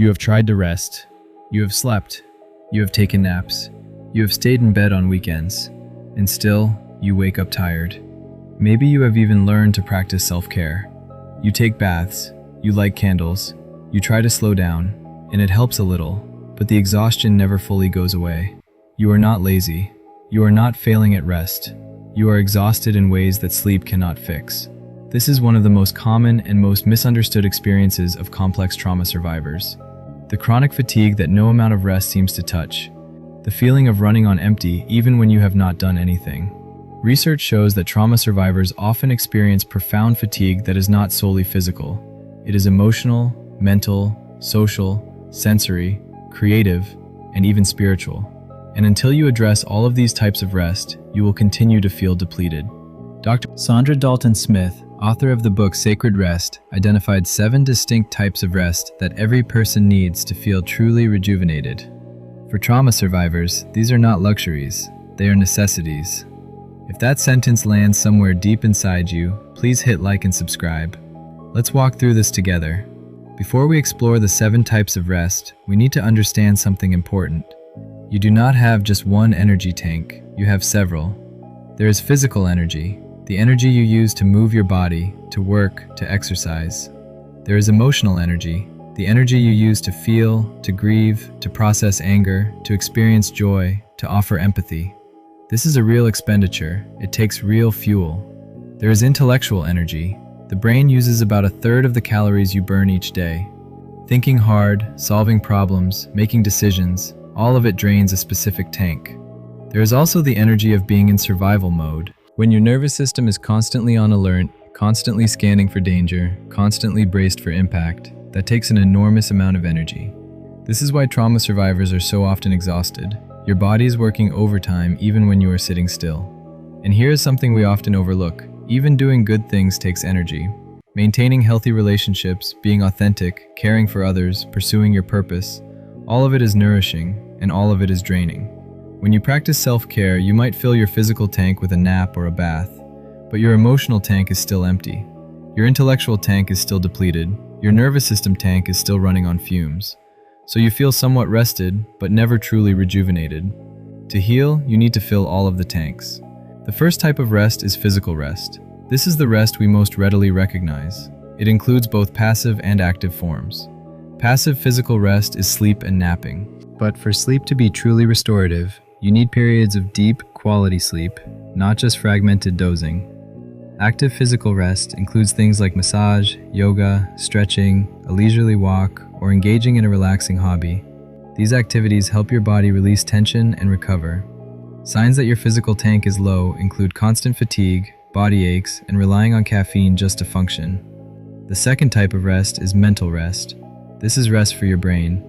You have tried to rest. You have slept. You have taken naps. You have stayed in bed on weekends. And still, you wake up tired. Maybe you have even learned to practice self-care. You take baths. You light candles. You try to slow down, and it helps a little, but the exhaustion never fully goes away. You are not lazy. You are not failing at rest. You are exhausted in ways that sleep cannot fix. This is one of the most common and most misunderstood experiences of complex trauma survivors. The chronic fatigue that no amount of rest seems to touch. The feeling of running on empty even when you have not done anything. Research shows that trauma survivors often experience profound fatigue that is not solely physical. It is emotional, mental, social, sensory, creative, and even spiritual. And until you address all of these types of rest, you will continue to feel depleted. Dr. Saundra Dalton-Smith, author of the book Sacred Rest, identified 7 distinct types of rest that every person needs to feel truly rejuvenated. For trauma survivors, these are not luxuries, they are necessities. If that sentence lands somewhere deep inside you, please hit like and subscribe. Let's walk through this together. Before we explore the 7 types of rest, we need to understand something important. You do not have just one energy tank, you have several. There is physical energy, the energy you use to move your body, to work, to exercise. There is emotional energy, the energy you use to feel, to grieve, to process anger, to experience joy, to offer empathy. This is a real expenditure, it takes real fuel. There is intellectual energy. The brain uses about 1/3 of the calories you burn each day. Thinking hard, solving problems, making decisions, all of it drains a specific tank. There is also the energy of being in survival mode. When your nervous system is constantly on alert, constantly scanning for danger, constantly braced for impact, that takes an enormous amount of energy. This is why trauma survivors are so often exhausted. Your body is working overtime even when you are sitting still. And here is something we often overlook. Even doing good things takes energy. Maintaining healthy relationships, being authentic, caring for others, pursuing your purpose, all of it is nourishing, and all of it is draining. When you practice self-care, you might fill your physical tank with a nap or a bath, but your emotional tank is still empty. Your intellectual tank is still depleted. Your nervous system tank is still running on fumes. So you feel somewhat rested, but never truly rejuvenated. To heal, you need to fill all of the tanks. The first type of rest is physical rest. This is the rest we most readily recognize. It includes both passive and active forms. Passive physical rest is sleep and napping. But for sleep to be truly restorative, you need periods of deep, quality sleep, not just fragmented dozing. Active physical rest includes things like massage, yoga, stretching, a leisurely walk, or engaging in a relaxing hobby. These activities help your body release tension and recover. Signs that your physical tank is low include constant fatigue, body aches, and relying on caffeine just to function. The second type of rest is mental rest. This is rest for your brain.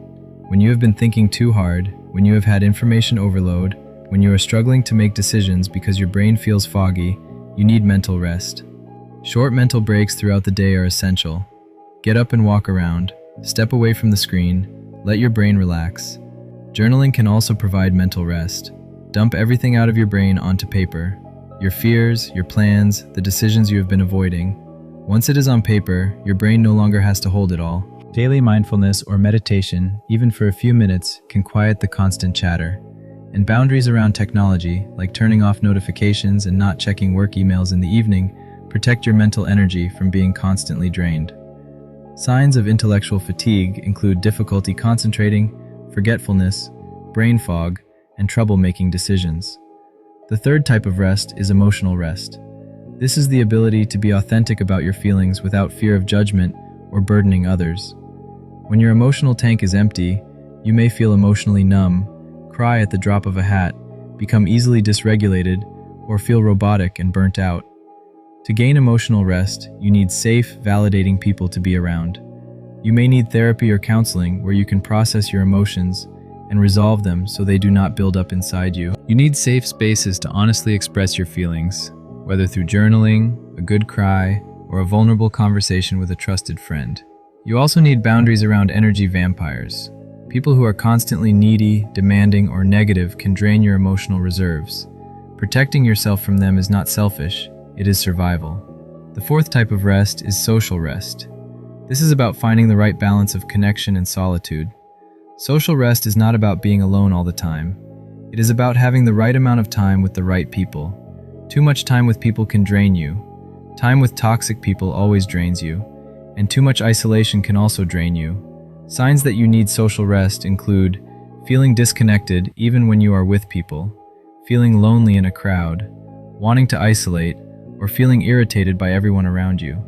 When you have been thinking too hard, when you have had information overload, when you are struggling to make decisions because your brain feels foggy, you need mental rest. Short mental breaks throughout the day are essential. Get up and walk around. Step away from the screen. Let your brain relax. Journaling can also provide mental rest. Dump everything out of your brain onto paper. Your fears, your plans, the decisions you have been avoiding. Once it is on paper, your brain no longer has to hold it all. Daily mindfulness or meditation, even for a few minutes, can quiet the constant chatter. And boundaries around technology, like turning off notifications and not checking work emails in the evening, protect your mental energy from being constantly drained. Signs of intellectual fatigue include difficulty concentrating, forgetfulness, brain fog, and trouble making decisions. The third type of rest is emotional rest. This is the ability to be authentic about your feelings without fear of judgment or burdening others. When your emotional tank is empty, you may feel emotionally numb, cry at the drop of a hat, become easily dysregulated, or feel robotic and burnt out. To gain emotional rest, you need safe, validating people to be around. You may need therapy or counseling where you can process your emotions and resolve them so they do not build up inside you. You need safe spaces to honestly express your feelings, whether through journaling, a good cry, or a vulnerable conversation with a trusted friend. You also need boundaries around energy vampires. People who are constantly needy, demanding, or negative can drain your emotional reserves. Protecting yourself from them is not selfish, it is survival. The fourth type of rest is social rest. This is about finding the right balance of connection and solitude. Social rest is not about being alone all the time. It is about having the right amount of time with the right people. Too much time with people can drain you. Time with toxic people always drains you. And too much isolation can also drain you. Signs that you need social rest include feeling disconnected even when you are with people, feeling lonely in a crowd, wanting to isolate, or feeling irritated by everyone around you.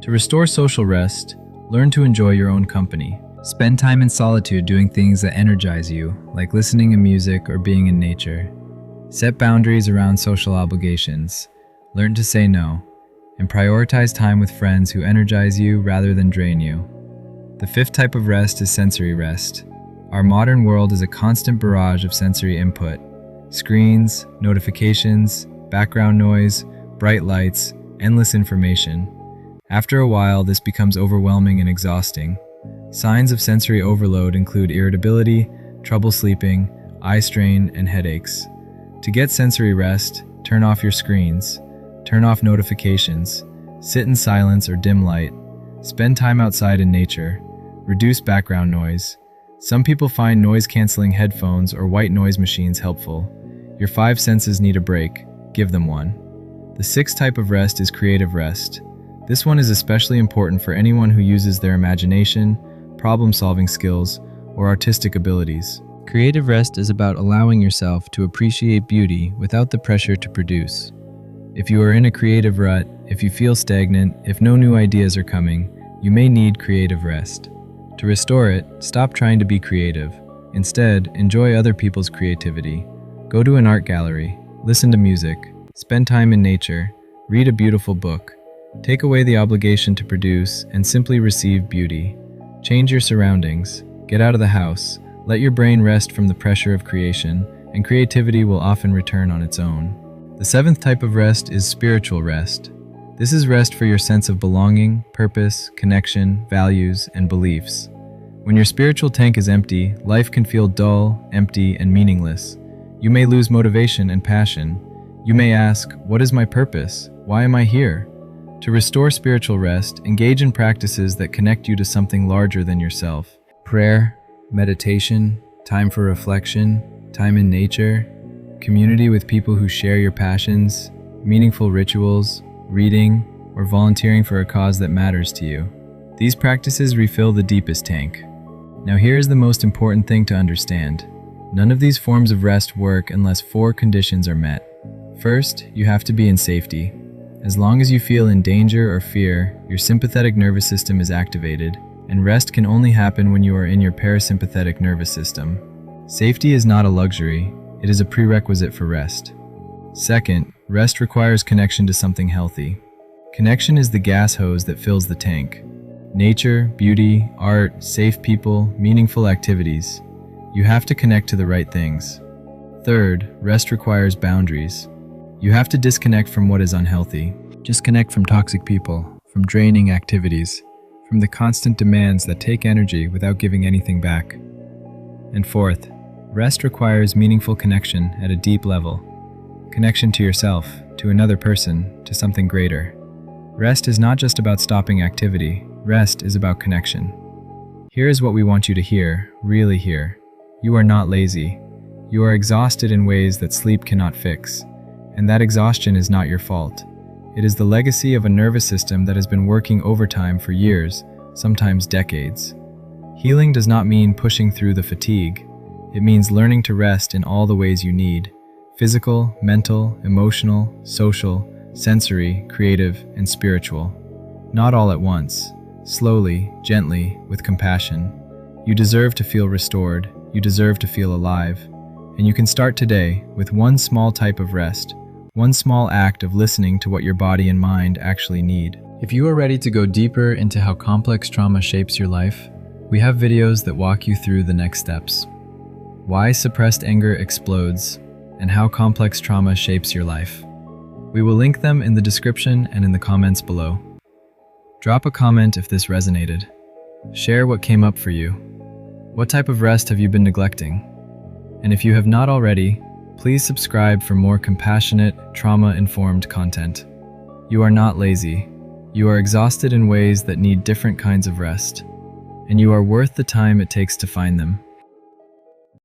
To restore social rest, learn to enjoy your own company. Spend time in solitude doing things that energize you, like listening to music or being in nature. Set boundaries around social obligations. Learn to say no, and prioritize time with friends who energize you rather than drain you. The fifth type of rest is sensory rest. Our modern world is a constant barrage of sensory input. Screens, notifications, background noise, bright lights, endless information. After a while, this becomes overwhelming and exhausting. Signs of sensory overload include irritability, trouble sleeping, eye strain, and headaches. To get sensory rest, turn off your screens, turn off notifications, sit in silence or dim light, spend time outside in nature, reduce background noise. Some people find noise-canceling headphones or white noise machines helpful. Your five senses need a break. Give them one. The sixth type of rest is creative rest. This one is especially important for anyone who uses their imagination, problem-solving skills, or artistic abilities. Creative rest is about allowing yourself to appreciate beauty without the pressure to produce. If you are in a creative rut, if you feel stagnant, if no new ideas are coming, you may need creative rest. To restore it, stop trying to be creative. Instead, enjoy other people's creativity. Go to an art gallery, listen to music, spend time in nature, read a beautiful book. Take away the obligation to produce and simply receive beauty. Change your surroundings, get out of the house, let your brain rest from the pressure of creation, and creativity will often return on its own. The seventh type of rest is spiritual rest. This is rest for your sense of belonging, purpose, connection, values, and beliefs. When your spiritual tank is empty, life can feel dull, empty, and meaningless. You may lose motivation and passion. You may ask, what is my purpose? Why am I here? To restore spiritual rest, engage in practices that connect you to something larger than yourself. Prayer, meditation, time for reflection, time in nature, community with people who share your passions, meaningful rituals, reading, or volunteering for a cause that matters to you. These practices refill the deepest tank. Now here is the most important thing to understand. None of these forms of rest work unless four conditions are met. First, you have to be in safety. As long as you feel in danger or fear, your sympathetic nervous system is activated, and rest can only happen when you are in your parasympathetic nervous system. Safety is not a luxury, it is a prerequisite for rest. Second, rest requires connection to something healthy. Connection is the gas hose that fills the tank. Nature, beauty, art, safe people, meaningful activities. You have to connect to the right things. Third, rest requires boundaries. You have to disconnect from what is unhealthy. Disconnect from toxic people, from draining activities, from the constant demands that take energy without giving anything back. And fourth, rest requires meaningful connection at a deep level. Connection to yourself, to another person, to something greater. Rest is not just about stopping activity. Rest is about connection. Here is what we want you to hear, really hear. You are not lazy. You are exhausted in ways that sleep cannot fix. And that exhaustion is not your fault. It is the legacy of a nervous system that has been working overtime for years, sometimes decades. Healing does not mean pushing through the fatigue. It means learning to rest in all the ways you need: physical, mental, emotional, social, sensory, creative, and spiritual. Not all at once. Slowly, gently, with compassion. You deserve to feel restored. You deserve to feel alive. And you can start today with one small type of rest. One small act of listening to what your body and mind actually need. If you are ready to go deeper into how complex trauma shapes your life, we have videos that walk you through the next steps. Why suppressed anger explodes, and how complex trauma shapes your life. We will link them in the description and in the comments below. Drop a comment if this resonated. Share what came up for you. What type of rest have you been neglecting? And if you have not already, please subscribe for more compassionate, trauma-informed content. You are not lazy. You are exhausted in ways that need different kinds of rest, and you are worth the time it takes to find them.